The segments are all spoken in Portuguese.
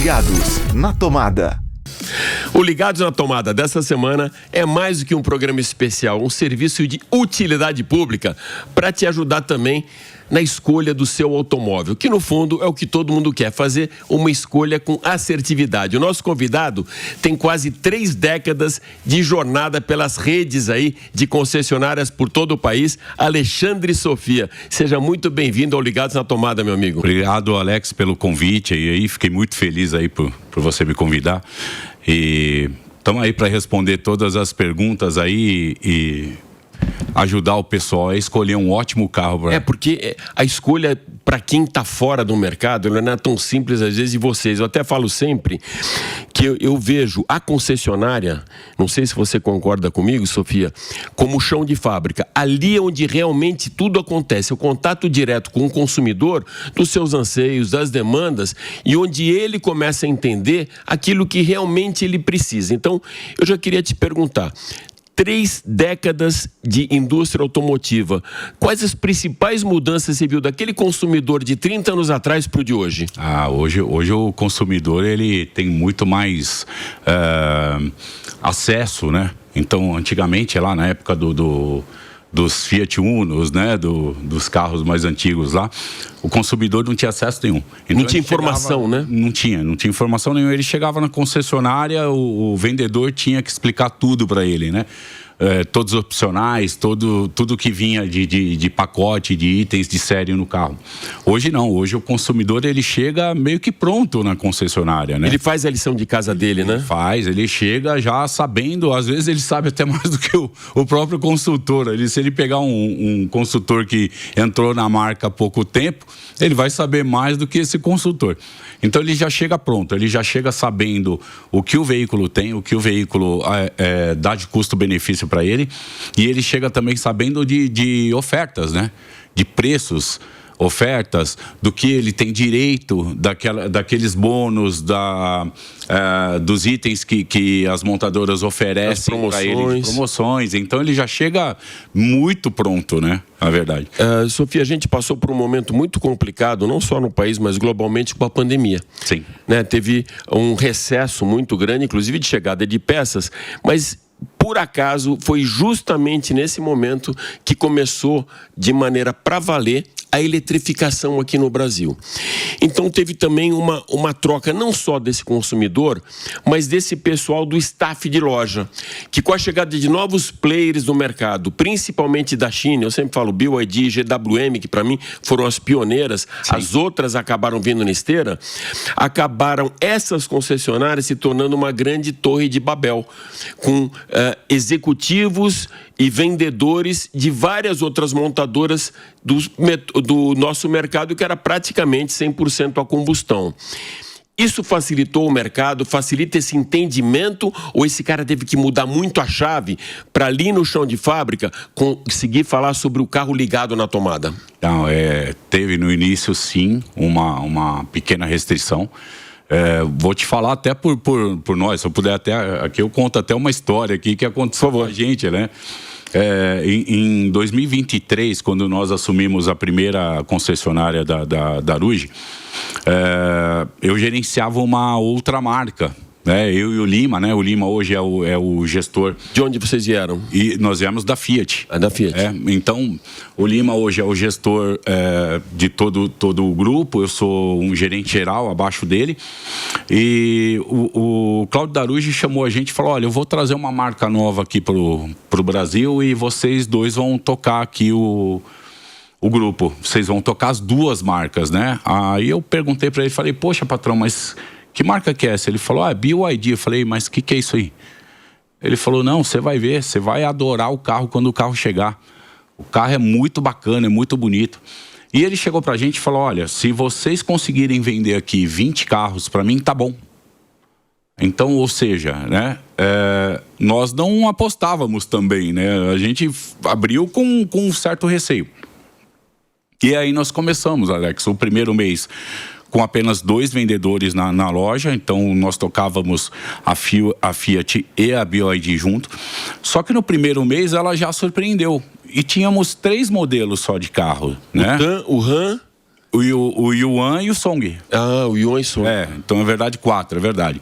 Ligados na Tomada. O Ligados na Tomada dessa semana é mais do que um programa especial, um serviço de utilidade pública para te ajudar também na escolha do seu automóvel, que no fundo é o que todo mundo quer, fazer uma escolha com assertividade. O nosso convidado tem quase 3 décadas de jornada pelas redes aí de concessionárias por todo o país, Alexandre Sofia. Seja muito bem-vindo ao Ligados na Tomada, meu amigo. Obrigado, Alex, pelo convite e aí fiquei muito feliz aí por você me convidar e estamos aí para responder todas as perguntas aí e ajudar o pessoal a escolher um ótimo carro. Porque a escolha para quem está fora do mercado não é tão simples às vezes de vocês. Eu até falo sempre que eu vejo a concessionária, não sei se você concorda comigo, Sofia, como chão de fábrica. Ali é onde realmente tudo acontece, o contato direto com o consumidor, dos seus anseios, das demandas, e onde ele começa a entender aquilo que realmente ele precisa. Então, eu já queria te perguntar, 3 décadas de indústria automotiva. Quais as principais mudanças você viu daquele consumidor de 30 anos atrás para o de hoje? Hoje o consumidor ele tem muito mais acesso, né? Então, antigamente, lá na época dos Fiat Unos, né, dos carros mais antigos lá, o consumidor não tinha acesso nenhum. Então, não tinha informação, né? Não tinha informação nenhuma. Ele chegava na concessionária, o vendedor tinha que explicar tudo para ele, né? Todos os opcionais, tudo que vinha de pacote, de itens de série no carro. Hoje não, hoje o consumidor ele chega meio que pronto na concessionária, né? Ele faz a lição de casa dele, né? Ele chega já sabendo, às vezes ele sabe até mais do que o próprio consultor. Se ele pegar um consultor que entrou na marca há pouco tempo, ele vai saber mais do que esse consultor. Então ele já chega pronto, ele já chega sabendo o que o veículo tem, o que o veículo dá de custo-benefício para ele, e ele chega também sabendo de ofertas, né? De preços, ofertas, do que ele tem direito, daqueles bônus, dos itens que as montadoras oferecem para ele, de promoções. Então ele já chega muito pronto, né? Na verdade. Sofia, a gente passou por um momento muito complicado, não só no país, mas globalmente com a pandemia. Sim. Né? Teve um recesso muito grande, inclusive de chegada de peças, mas por acaso foi justamente nesse momento que começou de maneira para valer a eletrificação aqui no Brasil. Então teve também uma troca não só desse consumidor, mas desse pessoal do staff de loja, que com a chegada de novos players no mercado, principalmente da China, eu sempre falo BYD, GWM, que para mim foram as pioneiras, sim, as outras acabaram vindo na esteira, acabaram essas concessionárias se tornando uma grande torre de Babel, com executivos e vendedores de várias outras montadoras do nosso mercado, que era praticamente 100% a combustão. Isso facilitou o mercado, facilita esse entendimento, ou esse cara teve que mudar muito a chave para ali no chão de fábrica conseguir falar sobre o carro ligado na tomada? Não, teve no início sim uma pequena restrição. Vou te falar até por nós, se eu puder até, aqui eu conto até uma história aqui que aconteceu com a gente, né? Em 2023, quando nós assumimos a primeira concessionária da Daruge, eu gerenciava uma outra marca, né? Eu e o Lima, né? O Lima hoje é o gestor. De onde vocês vieram? E nós viemos da Fiat. Da Fiat. Então, o Lima hoje é o gestor de todo o grupo, eu sou um gerente geral abaixo dele. E o Cláudio Daruge chamou a gente e falou, olha, eu vou trazer uma marca nova aqui pro Brasil e vocês dois vão tocar aqui o grupo. Vocês vão tocar as 2 marcas, né? Aí eu perguntei para ele, falei, poxa, patrão, mas que marca que é essa? Ele falou, BYD. Eu falei, mas o que é isso aí? Ele falou, não, você vai ver, você vai adorar o carro quando o carro chegar. O carro é muito bacana, é muito bonito. E ele chegou pra gente e falou, olha, se vocês conseguirem vender aqui 20 carros, pra mim tá bom. Então, ou seja, né, nós não apostávamos também, né? A gente abriu com um certo receio. E aí nós começamos, Alex, o primeiro mês com apenas 2 vendedores na loja, então nós tocávamos a Fiat e a BYD junto. Só que no primeiro mês ela já surpreendeu. E tínhamos 3 modelos só de carro, né? O Ram, O Yuan e o Song. Ah, o Yuan e o Song. Então é verdade 4, é verdade.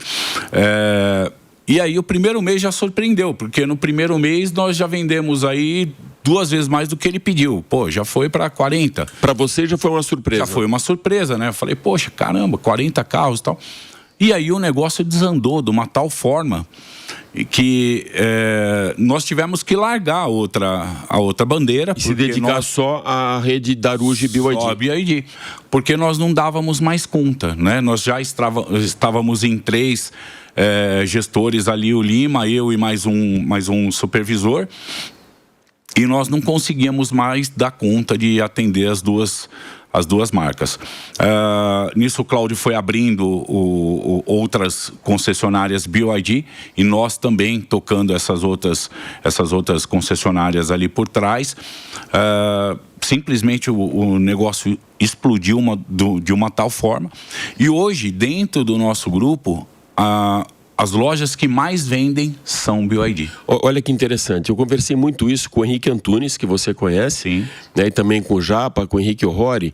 E aí o primeiro mês já surpreendeu, porque no primeiro mês nós já vendemos aí 2 vezes mais do que ele pediu. Pô, já foi para 40. Para você já foi uma surpresa? Já foi uma surpresa, né? Eu falei, poxa, caramba, 40 carros e tal. E aí o negócio desandou de uma tal forma que nós tivemos que largar a outra bandeira. E se dedicar só à rede Daruge e BYD. Só a BYD. Porque nós não dávamos mais conta, né? Nós já estávamos em 3 gestores ali, o Lima, eu e mais um supervisor. E nós não conseguíamos mais dar conta de atender as duas marcas. Nisso o Cláudio foi abrindo outras concessionárias BYD e nós também tocando essas outras concessionárias ali por trás. Simplesmente o negócio explodiu de uma tal forma. E hoje, dentro do nosso grupo, as lojas que mais vendem são BYD. Olha que interessante, eu conversei muito isso com o Henrique Antunes, que você conhece. Sim. Né, e também com o Japa, com o Henrique Ohori.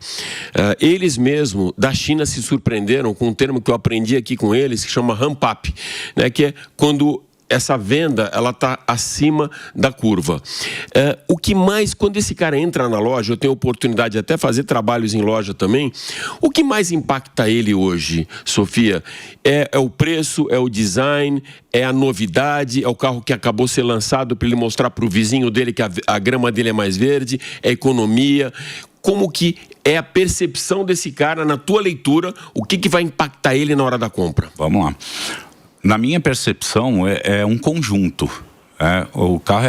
Eles mesmo, da China, se surpreenderam com um termo que eu aprendi aqui com eles, que chama ramp up, né, que é quando essa venda, ela está acima da curva. O que mais, quando esse cara entra na loja, eu tenho oportunidade de até fazer trabalhos em loja também, o que mais impacta ele hoje, Sofia? É o preço, é o design, é a novidade, é o carro que acabou de ser lançado para ele mostrar para o vizinho dele que a grama dele é mais verde, é a economia. Como que é a percepção desse cara na tua leitura, o que vai impactar ele na hora da compra? Vamos lá. Na minha percepção, é um conjunto. O carro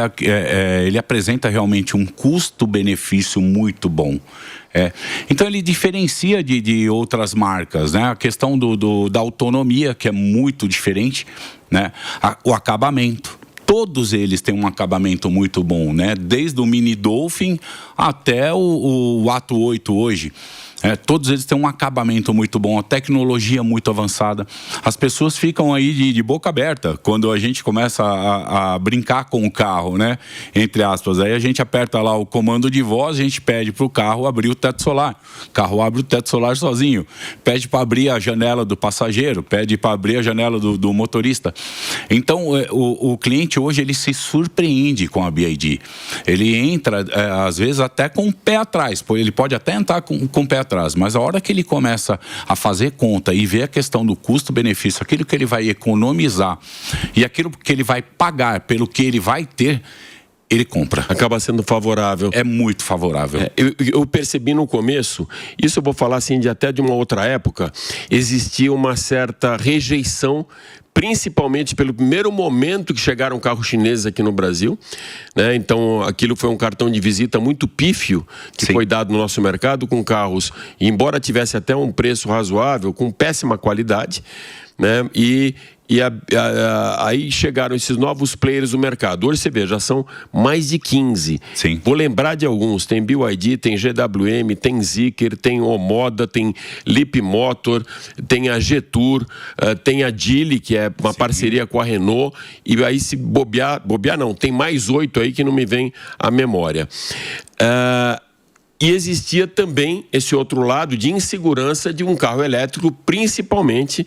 ele apresenta realmente um custo-benefício muito bom. Então ele diferencia de outras marcas, né? A questão da autonomia, que é muito diferente, né? O acabamento. Todos eles têm um acabamento muito bom, né? Desde o Mini Dolphin até o Atto 8 hoje. Todos eles têm um acabamento muito bom, a tecnologia muito avançada. As pessoas ficam aí de boca aberta quando a gente começa a brincar com o carro, né? Entre aspas. Aí a gente aperta lá o comando de voz, a gente pede para o carro abrir o teto solar. O carro abre o teto solar sozinho. Pede para abrir a janela do passageiro, pede para abrir a janela do motorista. Então, o cliente hoje, ele se surpreende com a BYD. Ele entra, às vezes, até com o pé atrás. Ele pode até entrar com o pé atrás. Mas a hora que ele começa a fazer conta e ver a questão do custo-benefício, aquilo que ele vai economizar e aquilo que ele vai pagar pelo que ele vai ter, ele compra. Acaba sendo favorável. É muito favorável. Eu percebi no começo, isso eu vou falar assim até de uma outra época, existia uma certa rejeição, principalmente pelo primeiro momento que chegaram carros chineses aqui no Brasil, né? Então aquilo foi um cartão de visita muito pífio que Sim. foi dado no nosso mercado com carros, embora tivesse até um preço razoável, com péssima qualidade, né? Aí chegaram esses novos players no mercado. Hoje você vê, já são mais de 15. Sim. Vou lembrar de alguns. Tem BYD, tem GWM, tem Zeekr, tem Omoda, tem Leapmotor, tem a Jetour, tem a Geely, que é uma parceria com a Renault. E aí se bobear não, tem mais 8 aí que não me vem à memória. E existia também esse outro lado de insegurança de um carro elétrico, principalmente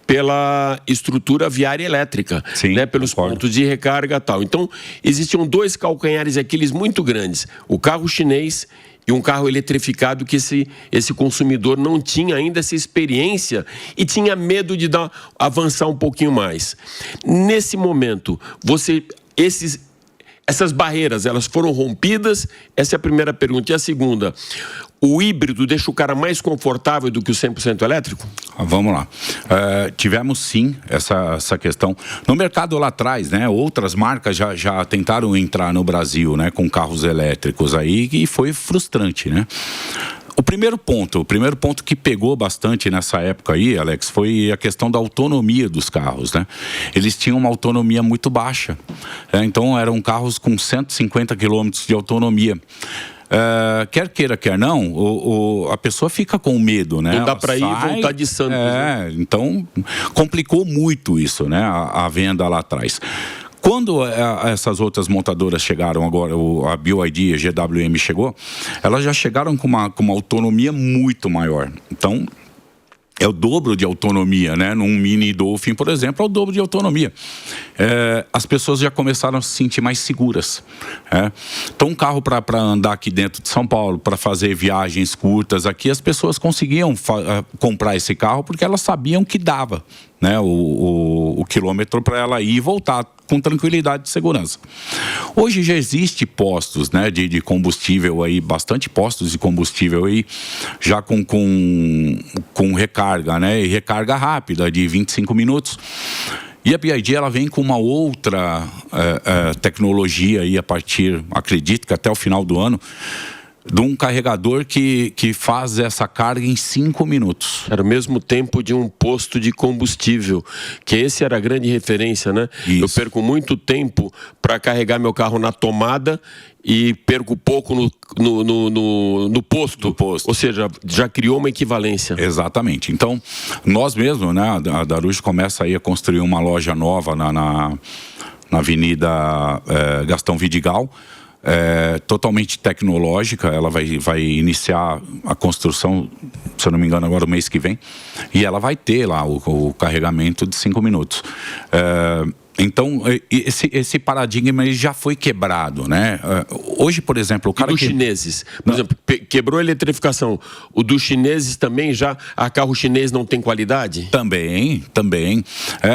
pela estrutura viária elétrica, Sim, né? Pelos pontos de recarga e tal. Então, existiam 2 calcanhares Aquiles muito grandes. O carro chinês e um carro eletrificado que esse consumidor não tinha ainda essa experiência e tinha medo de avançar um pouquinho mais. Nesse momento, essas barreiras, elas foram rompidas? Essa é a primeira pergunta. E a segunda, o híbrido deixa o cara mais confortável do que o 100% elétrico? Vamos lá. Tivemos sim essa questão. No mercado lá atrás, né, outras marcas já tentaram entrar no Brasil, né, com carros elétricos aí, e foi frustrante, né? O primeiro ponto que pegou bastante nessa época aí, Alex, foi a questão da autonomia dos carros, né? Eles tinham uma autonomia muito baixa. Então, eram carros com 150 quilômetros de autonomia. Quer queira, quer não, a pessoa fica com medo, né? Não dá para ir e voltar de Santos. Então, complicou muito isso, né? A venda lá atrás. Quando essas outras montadoras chegaram agora, a BYD e a GWM chegou, elas já chegaram com uma autonomia muito maior. Então, é o dobro de autonomia, né? Num Mini Dolphin, por exemplo, é o dobro de autonomia. As pessoas já começaram a se sentir mais seguras. Então, um carro para andar aqui dentro de São Paulo, para fazer viagens curtas aqui, as pessoas conseguiam comprar esse carro porque elas sabiam que dava, né? O quilômetro para ela ir e voltar com tranquilidade e segurança. Hoje já existe postos, né, de combustível aí, bastante postos de combustível aí, já com recarga, né, e recarga rápida de 25 minutos. E a BYD, ela vem com uma outra tecnologia aí a partir, acredito que até o final do ano, de um carregador que faz essa carga em 5 minutos. Era o mesmo tempo de um posto de combustível, que esse era a grande referência, né? Isso. Eu perco muito tempo para carregar meu carro na tomada e perco pouco no posto. Ou seja, já criou uma equivalência. Exatamente. Então, nós mesmos, né, a Darush começa aí a construir uma loja nova na Avenida Gastão Vidigal, totalmente tecnológica. Ela vai iniciar a construção, se eu não me engano, agora o mês que vem, e ela vai ter lá o carregamento de 5 minutos. Então, esse paradigma ele já foi quebrado, né? Hoje, por exemplo, o cara chineses, por exemplo, quebrou a eletrificação. O dos chineses também já, a carro chinês não tem qualidade? Também.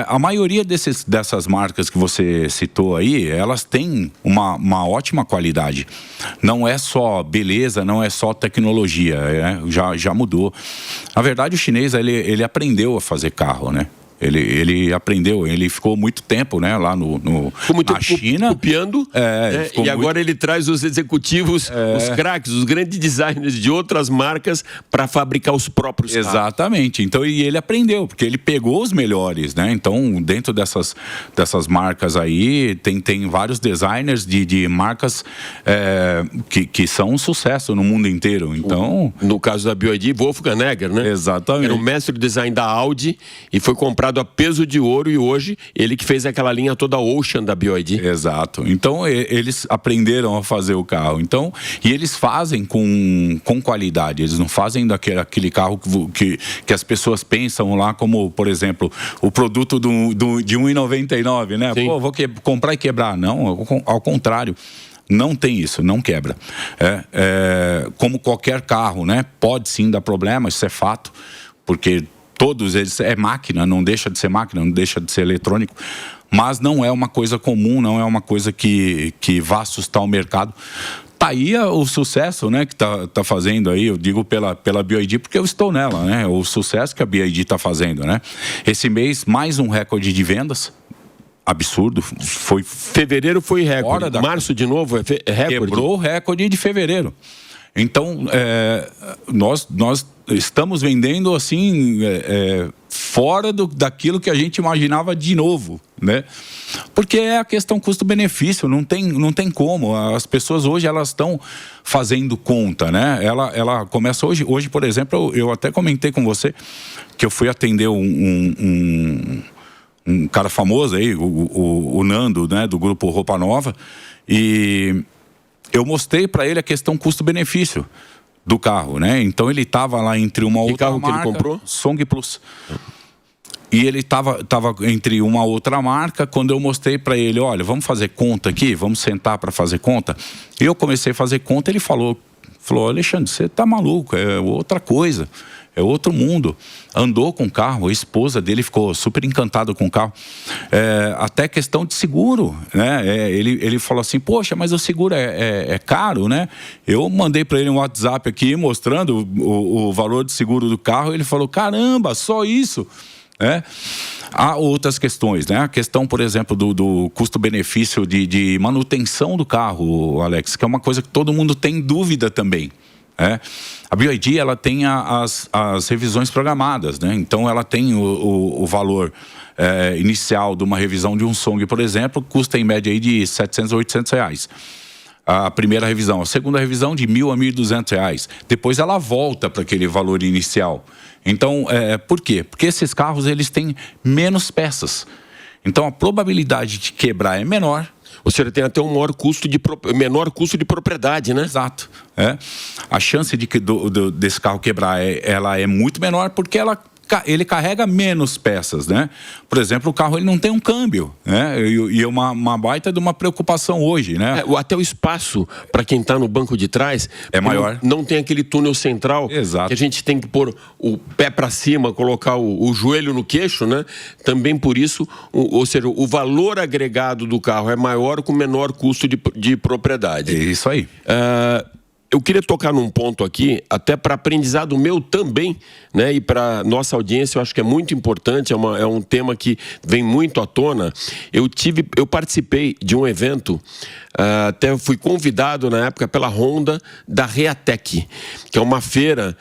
A maioria dessas marcas que você citou aí, elas têm uma ótima qualidade. Não é só beleza, não é só tecnologia, já mudou. Na verdade, o chinês, ele aprendeu a fazer carro, né? Ele aprendeu, ele ficou muito tempo, né, lá na China. Copiando, e agora ele traz os executivos, os craques, os grandes designers de outras marcas para fabricar os próprios carros. Exatamente. Então, e ele aprendeu, porque ele pegou os melhores, né? Então, dentro dessas marcas aí, tem vários designers de marcas que são um sucesso no mundo inteiro. Então, no caso da BYD, Wolfgang Egger, né? Exatamente. Era o mestre de design da Audi e foi comprado a peso de ouro, e hoje ele que fez aquela linha toda Ocean da BYD. Exato. Então eles aprenderam a fazer o carro. Então, e eles fazem com qualidade. Eles não fazem daquele carro que as pessoas pensam lá como, por exemplo, o produto de R$1,99, né? Sim. Pô, vou comprar e quebrar. Não, ao contrário. Não tem isso, não quebra. Como qualquer carro, né? Pode sim dar problema, isso é fato, porque todos eles é máquina, não deixa de ser máquina, não deixa de ser eletrônico, mas não é uma coisa comum, não é uma coisa que vá assustar o mercado. Tá aí o sucesso, né, que tá fazendo aí, eu digo pela BYD porque eu estou nela, né? O sucesso que a BYD tá fazendo, né? Esse mês, mais um recorde de vendas. Absurdo. Fevereiro foi recorde. Março de novo é recorde. Quebrou o recorde de fevereiro. Então, nós estamos vendendo assim, fora daquilo que a gente imaginava de novo, né? Porque é a questão custo-benefício, não tem como. As pessoas hoje, elas estão fazendo conta, né? Ela começa hoje, por exemplo, eu até comentei com você que eu fui atender um cara famoso aí, o Nando, né, do grupo Roupa Nova, e eu mostrei para ele a questão custo-benefício do carro, né? Então ele estava lá entre uma outra marca. Que carro que ele comprou? Song Plus. E ele estava entre uma outra marca. Quando eu mostrei para ele, olha, vamos fazer conta aqui, vamos sentar para fazer conta. E eu comecei a fazer conta, ele falou, Alexandre, você tá maluco, é outra coisa. É outro mundo. Andou com o carro, a esposa dele ficou super encantada com o carro. Até questão de seguro, né? Ele falou assim, poxa, mas o seguro é caro, né? Eu mandei para ele um WhatsApp aqui mostrando o valor de seguro do carro. Ele falou, caramba, só isso? Há outras questões, né? A questão, por exemplo, do custo-benefício de manutenção do carro, Alex, que é uma coisa que todo mundo tem dúvida também. A BYD, ela tem as revisões programadas, né? Então ela tem o valor inicial de uma revisão de um Song, por exemplo, custa em média aí de R$700 a R$800. A primeira revisão. A segunda revisão de R$1.000 a R$1.200. Depois ela volta para aquele valor inicial. Então, por quê? Porque esses carros, eles têm menos peças. Então a probabilidade de quebrar é menor. Ou seja, tem até um menor custo de propriedade, né? Exato. A chance de que desse carro quebrar ela é muito menor porque ele carrega menos peças, né? Por exemplo, o carro ele não tem um câmbio, né? E é uma baita de uma preocupação hoje, né? Até o espaço para quem está no banco de trás é maior. Não tem aquele túnel central. Exato. Que a gente tem que pôr o pé para cima, colocar o joelho no queixo, né? Também por isso, ou seja, o valor agregado do carro é maior com menor custo de propriedade. É isso aí. Eu queria tocar num ponto aqui, até para aprendizado meu também, né? E para nossa audiência, eu acho que é muito importante, é um tema que vem muito à tona. Eu participei de um evento, até fui convidado na época pela Honda da Reatec, que é uma feira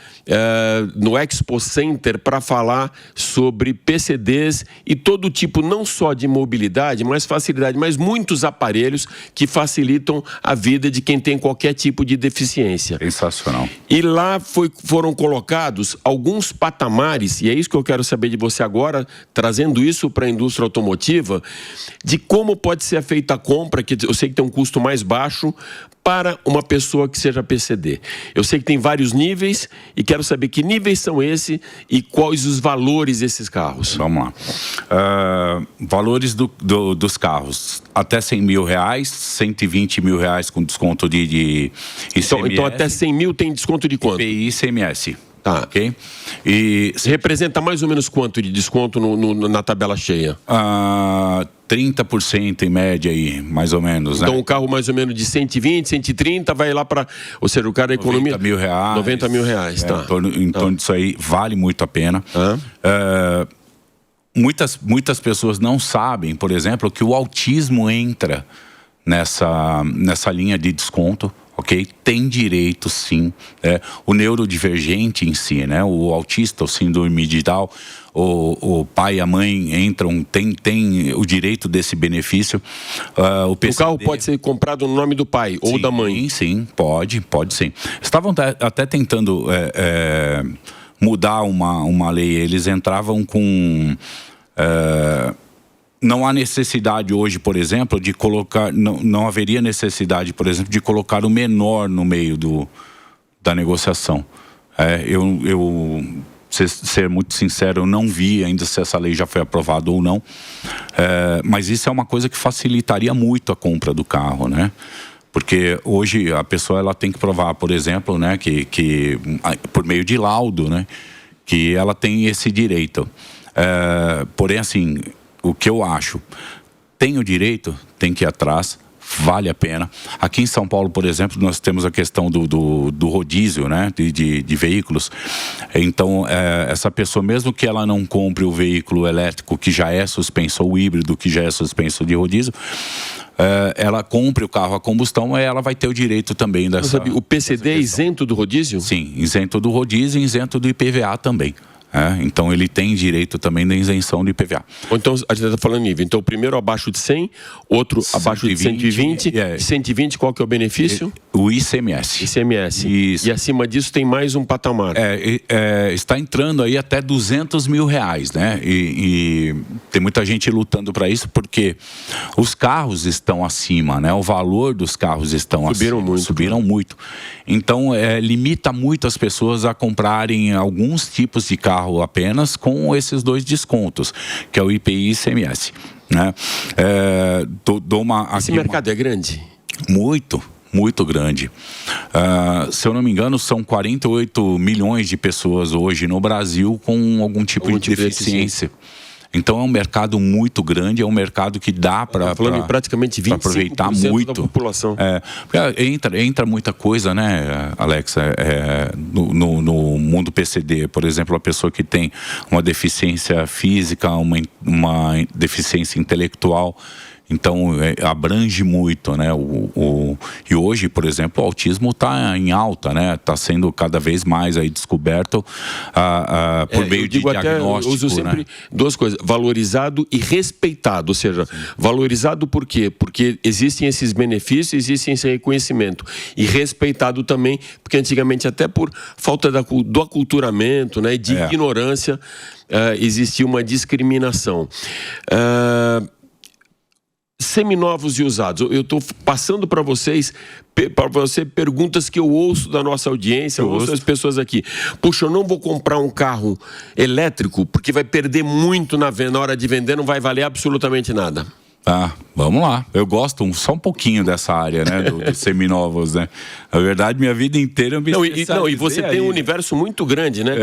no Expo Center para falar sobre PCDs e todo tipo, não só de mobilidade, mas facilidade, mas muitos aparelhos que facilitam a vida de quem tem qualquer tipo de deficiência. Sensacional. E lá foram colocados alguns patamares, e é isso que eu quero saber de você agora, trazendo isso para a indústria automotiva, de como pode ser feita a compra, que eu sei que tem um custo mais baixo, para uma pessoa que seja PCD. Eu sei que tem vários níveis e quero saber que níveis são esses e quais os valores desses carros. Vamos lá. Valores dos carros. Até R$100 mil, R$120 mil com desconto de ICMS. Então até 100 mil tem desconto de quanto? IPI e ICMS. Tá. Ok? E representa mais ou menos quanto de desconto na tabela cheia? 30% em média aí, mais ou menos, então, né? o carro mais ou menos de 120, 130 vai lá para... Ou seja, o cara economia... R$90 mil. R$90 mil, tá. Em torno disso aí, vale muito a pena. Muitas pessoas não sabem, por exemplo, que o autismo entra nessa linha de desconto. Ok? Tem direito, sim. O neurodivergente em si, né? O autista, o síndrome de Down, o pai e a mãe entram, tem o direito desse benefício. O carro pode ser comprado no nome do pai ou da mãe? Sim, pode sim. Estavam até tentando mudar uma lei. Eles entravam com... não há necessidade hoje, por exemplo, de colocar... Não haveria necessidade, por exemplo, de colocar o menor no meio da negociação. Ser muito sincero, eu não vi ainda se essa lei já foi aprovada ou não. Mas isso é uma coisa que facilitaria muito a compra do carro, né? Porque hoje a pessoa ela tem que provar, por exemplo, né, que por meio de laudo, né, que ela tem esse direito. Porém, assim... O que eu acho, tem o direito, tem que ir atrás, vale a pena. Aqui em São Paulo, por exemplo, nós temos a questão do rodízio, né, de veículos. Então, essa pessoa, mesmo que ela não compre o veículo elétrico que já é suspenso, ou híbrido que já é suspenso de rodízio, ela compre o carro a combustão, ela vai ter o direito também dessa... O PCD é isento do rodízio? Sim, isento do rodízio e isento do IPVA também. Então ele tem direito também da isenção do IPVA. Então a gente está falando nível. Então o primeiro abaixo de 100, outro abaixo de 120. 120 qual que é o benefício? O ICMS. ICMS. Isso. E acima disso tem mais um patamar. Está entrando aí até R$200 mil, né? E tem muita gente lutando para isso porque os carros estão acima, né? O valor dos carros subiram muito. Então limita muito as pessoas a comprarem alguns tipos de carro apenas com esses dois descontos, que é o IPI e ICMS, né? Esse mercado é grande? Muito grande. Se eu não me engano, são 48 milhões de pessoas hoje no Brasil com algum tipo de deficiência. Então é um mercado muito grande, é um mercado que dá para praticamente 25% aproveitar muito da população. Entra muita coisa, né, Alex? No mundo PCD, por exemplo, a pessoa que tem uma deficiência física, uma deficiência intelectual. Então, abrange muito, né? E hoje, por exemplo, o autismo está em alta, né? Está sendo cada vez mais aí descoberto por meio de diagnóstico. Eu uso sempre duas coisas, valorizado e respeitado. Ou seja, valorizado por quê? Porque existem esses benefícios, existem esse reconhecimento. E respeitado também, porque antigamente, até por falta do aculturamento, né, de ignorância, existia uma discriminação. Seminovos e usados. Eu estou passando para você perguntas que eu ouço da nossa audiência, eu ouço das pessoas aqui. Puxa, eu não vou comprar um carro elétrico porque vai perder muito na hora de vender, não vai valer absolutamente nada. Vamos lá. Eu gosto só um pouquinho dessa área, né, dos seminovos, né? Na verdade, minha vida inteira eu me e você tem um universo muito grande, né?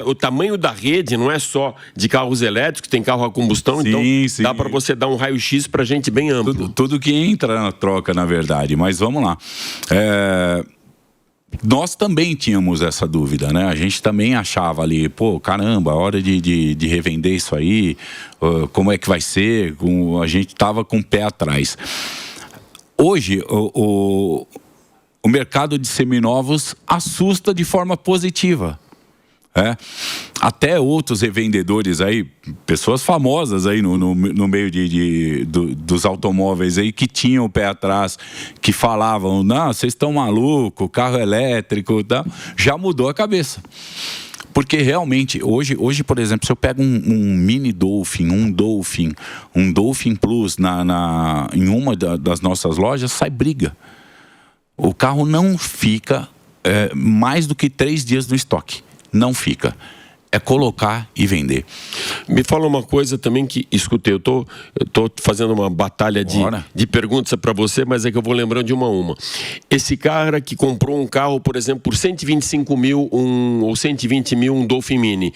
O tamanho da rede não é só de carros elétricos, tem carro a combustão, então dá para você dar um raio-x para gente bem amplo. Tudo que entra na troca, na verdade. Mas vamos lá. Nós também tínhamos essa dúvida, né? A gente também achava ali, pô, caramba, a hora de revender isso aí, como é que vai ser? A gente estava com o pé atrás. Hoje, o mercado de seminovos assusta de forma positiva. Até outros revendedores aí, pessoas famosas aí no meio dos automóveis aí, que tinham o pé atrás, que falavam, não, vocês estão malucos, carro elétrico, tá? Já mudou a cabeça. Porque realmente, hoje, por exemplo, se eu pego um mini Dolphin, um Dolphin Plus em uma das nossas lojas, sai briga. O carro não fica mais do que 3 dias no estoque. Não fica. É colocar e vender. Me fala uma coisa também que escutei. Eu tô fazendo uma batalha de perguntas para você, mas é que eu vou lembrando de uma a uma. Esse cara que comprou um carro, por exemplo, por 125 mil ou 120 mil, um Dolphin Mini,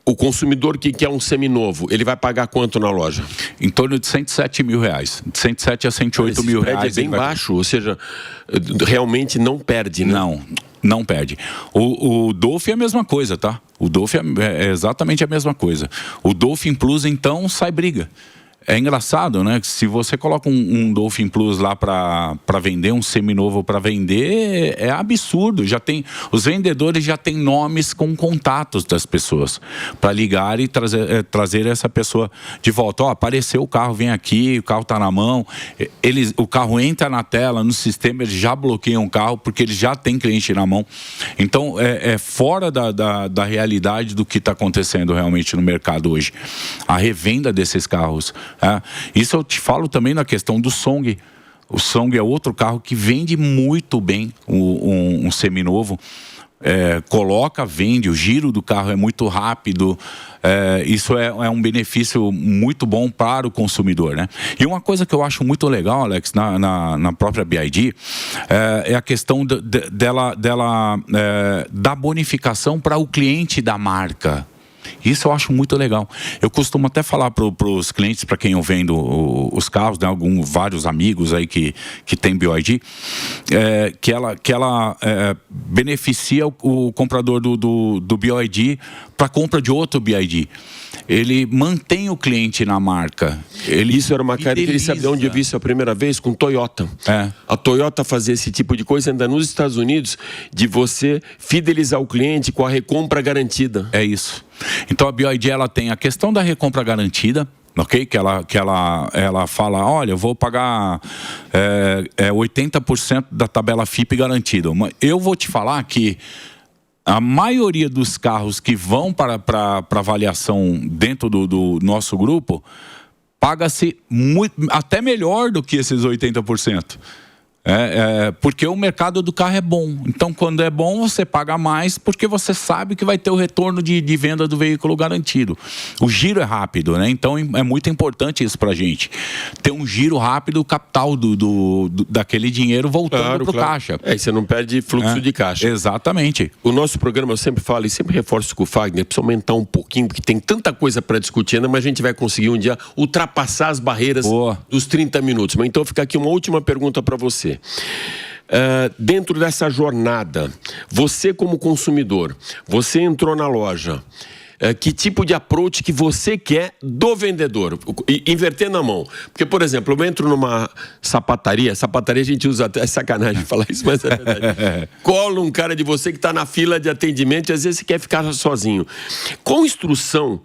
o consumidor que quer um seminovo, ele vai pagar quanto na loja? Em torno de 107 mil reais. De 107 a 108 mil reais. É bem baixo, ou seja, realmente não perde, né? Não perde. O Dolphin é a mesma coisa, tá? O Dolphin é exatamente a mesma coisa. O Dolphin Plus, então, sai briga. É engraçado, né? Se você coloca um Dolphin Plus lá para vender, um seminovo para vender, é absurdo. Os vendedores já têm nomes com contatos das pessoas para ligar e trazer essa pessoa de volta. Apareceu o carro, vem aqui, o carro está na mão. O carro entra na tela, no sistema, eles já bloqueiam o carro porque eles já têm cliente na mão. Então, é fora da realidade do que está acontecendo realmente no mercado hoje. A revenda desses carros. Isso eu te falo também na questão do Song. O Song é outro carro que vende muito bem, um seminovo. Vende, o giro do carro é muito rápido. Isso é um benefício muito bom para o consumidor, né? E uma coisa que eu acho muito legal, Alex, na própria BYD, é a questão dela dar bonificação para o cliente da marca. Isso eu acho muito legal. Eu costumo até falar para os clientes, para quem eu vendo os carros, né, vários amigos aí que tem BYD, que ela beneficia o comprador do BYD para compra de outro BYD. Ele mantém o cliente na marca. Isso era uma característica, sabe de onde eu vi isso a primeira vez? Com Toyota. A Toyota fazia esse tipo de coisa ainda nos Estados Unidos, de você fidelizar o cliente com a recompra garantida. É isso. Então a BYD, ela tem a questão da recompra garantida, ok? Que ela fala, olha, eu vou pagar 80% da tabela FIP garantida. Eu vou te falar que a maioria dos carros que vão para avaliação dentro do nosso grupo paga-se até melhor do que esses 80%. Porque o mercado do carro é bom. Então, quando é bom, você paga mais porque você sabe que vai ter o retorno de venda do veículo garantido. O giro é rápido, né? Então, é muito importante isso pra gente. Ter um giro rápido, o capital daquele dinheiro voltando pro caixa. E você não perde fluxo de caixa. Exatamente. O nosso programa, eu sempre falo e sempre reforço com o Fagner, precisa aumentar um pouquinho, porque tem tanta coisa para discutir ainda, mas a gente vai conseguir um dia ultrapassar as barreiras dos 30 minutos. Mas então, fica aqui uma última pergunta para você. Dentro dessa jornada, você como consumidor, você entrou na loja, que tipo de approach que você quer do vendedor, invertendo a mão. Porque, por exemplo, eu entro numa sapataria a gente usa até sacanagem falar isso, mas é verdade. Cola um cara de você que está na fila de atendimento e às vezes você quer ficar sozinho. Qual instrução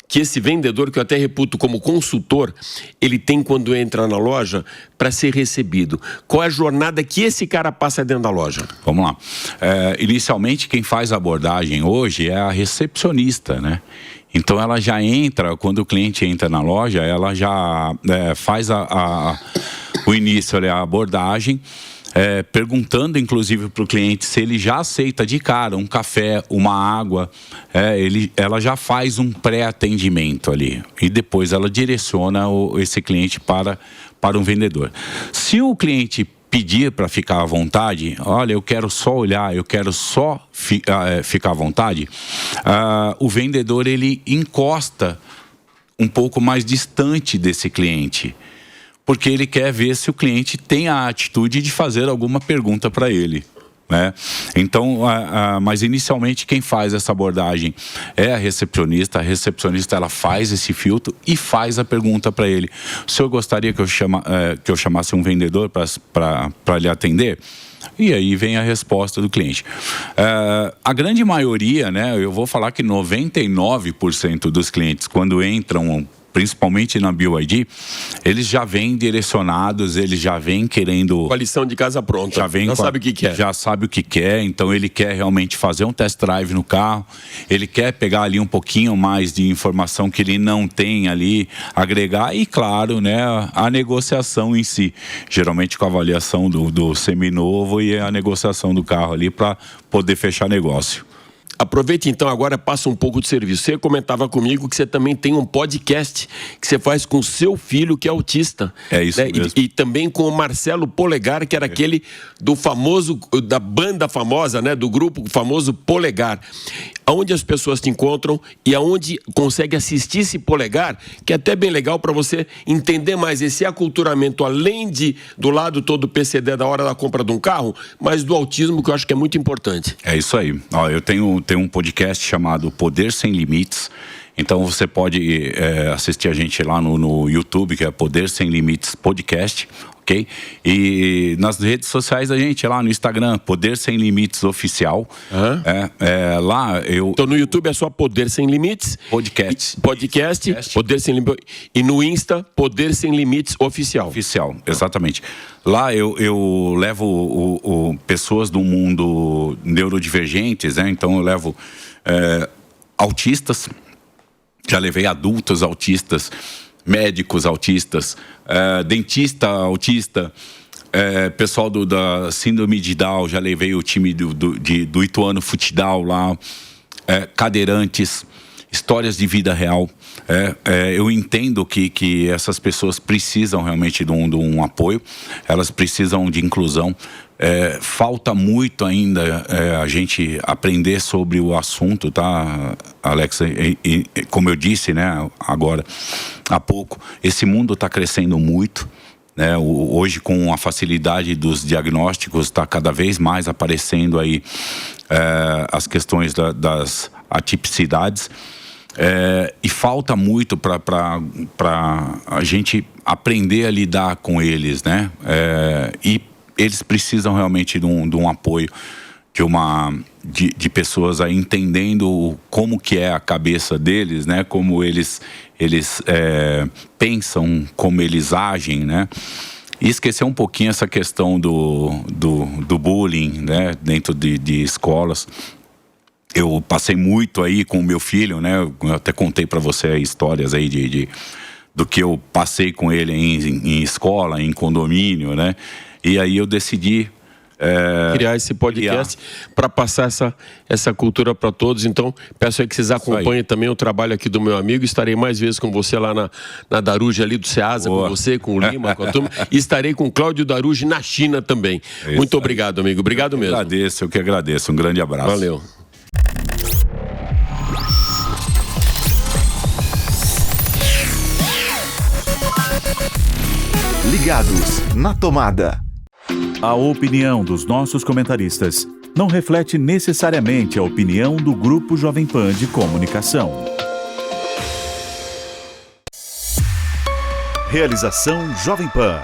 que esse vendedor, que eu até reputo como consultor, ele tem quando entra na loja para ser recebido? Qual é a jornada que esse cara passa dentro da loja? Vamos lá. Inicialmente, quem faz a abordagem hoje é a recepcionista, né? Então, ela já entra, quando o cliente entra na loja, ela já faz o início, a abordagem, perguntando inclusive para o cliente se ele já aceita de cara um café, uma água. Ela já faz um pré-atendimento ali e depois ela direciona esse cliente para um vendedor. Se o cliente pedir para ficar à vontade, olha, eu quero só olhar, eu quero só ficar à vontade, o vendedor ele encosta um pouco mais distante desse cliente, porque ele quer ver se o cliente tem a atitude de fazer alguma pergunta para ele, né? Então, mas inicialmente quem faz essa abordagem é a recepcionista. A recepcionista, ela faz esse filtro e faz a pergunta para ele: o senhor gostaria que eu chamasse um vendedor para lhe atender? E aí vem a resposta do cliente. A grande maioria, né, eu vou falar que 99% dos clientes, quando entram principalmente na BYD, eles já vêm direcionados, eles já vêm querendo... Com a lição de casa pronta, já sabe o que quer. Já sabe o que quer, então ele quer realmente fazer um test drive no carro, ele quer pegar ali um pouquinho mais de informação que ele não tem ali, agregar, e claro, né, a negociação em si, geralmente com a avaliação do seminovo e a negociação do carro ali para poder fechar negócio. Aproveite então agora, passa um pouco de serviço. Você comentava comigo que você também tem um podcast que você faz com seu filho, que é autista. É isso, né? Mesmo. E também com o Marcelo Polegar, que era aquele do famoso, da banda famosa, né? Do grupo famoso Polegar. Aonde as pessoas te encontram e aonde consegue assistir esse Polegar, que é até bem legal para você entender mais esse aculturamento, além do lado todo PCD da hora da compra de um carro, mas do autismo, que eu acho que é muito importante. É isso aí. Ó, eu tenho um podcast chamado Poder Sem Limites. Então você pode assistir a gente lá no YouTube, que é Poder Sem Limites Podcast, ok? E nas redes sociais da gente, lá no Instagram, Poder Sem Limites Oficial. Lá eu... Então no YouTube é só Poder Sem Limites. Podcast. Poder Sem Limites. E no Insta, Poder Sem Limites Oficial. Oficial, exatamente. Lá eu levo pessoas do mundo neurodivergentes, né? Então eu levo autistas, já levei adultos autistas, médicos autistas, dentista autista, pessoal da síndrome de Down, já levei o time do Ituano Futidal lá, cadeirantes, histórias de vida real. Eu entendo que essas pessoas precisam realmente de um apoio, elas precisam de inclusão. Falta muito ainda a gente aprender sobre o assunto, tá, Alex? E como eu disse, né, agora há pouco, esse mundo está crescendo muito, né? Hoje, com a facilidade dos diagnósticos, está cada vez mais aparecendo aí as questões das atipicidades. E falta muito para a gente aprender a lidar com eles, né? E eles precisam realmente de um apoio, de pessoas aí entendendo como que é a cabeça deles, né? Como eles pensam, como eles agem, né? E esquecer um pouquinho essa questão do bullying, né? Dentro de escolas. Eu passei muito aí com o meu filho, né? Eu até contei para você histórias aí do que eu passei com ele em escola, em condomínio, né? E aí eu decidi criar esse podcast para passar essa cultura para todos. Então, peço aí que vocês acompanhem também o trabalho aqui do meu amigo. Estarei mais vezes com você lá na Daruge ali do Ceasa, com você, com o Lima, com a turma. E estarei com o Cláudio Daruge na China também. Muito obrigado, amigo. Obrigado mesmo. Eu que agradeço. Um grande abraço. Valeu. Ligados na tomada. A opinião dos nossos comentaristas não reflete necessariamente a opinião do Grupo Jovem Pan de Comunicação. Realização Jovem Pan.